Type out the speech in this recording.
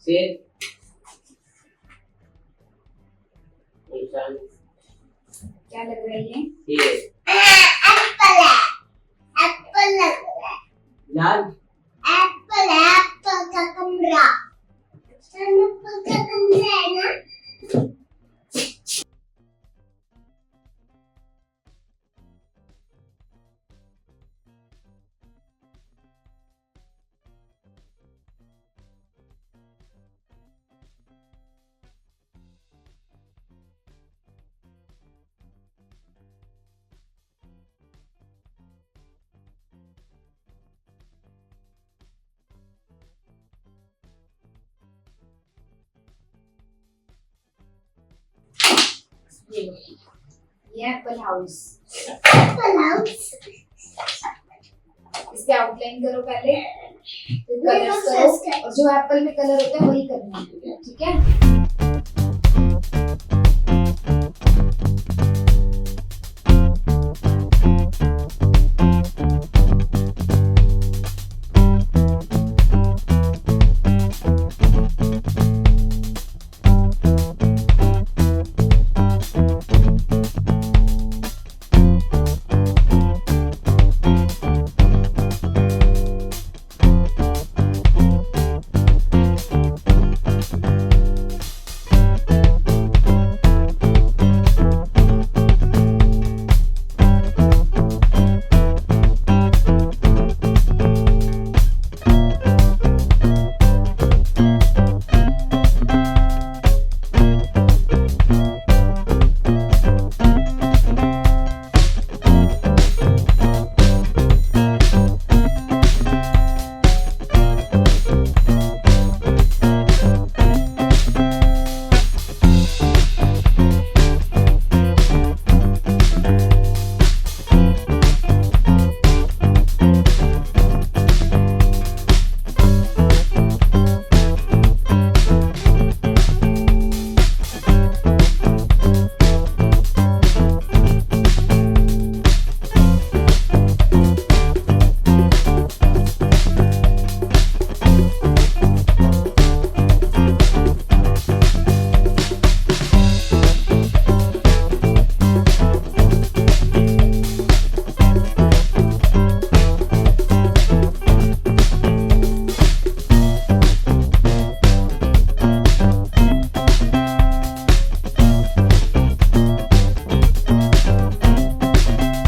शेर, इंसान, क्या लग रहा है ये? शेर, एप्पल है, एप्पल लग रहा है। लाल, एप्पल है, एप्पल का कमरा। एप्पल का कमरा है ना? ये लो, ये एप्पल हाउस। Apple house. इसके आउटलाइन करो पहले, फिर मेरे कलर्स पास करो, sketch। और जो एप्पल में कलर होता है वही करना है।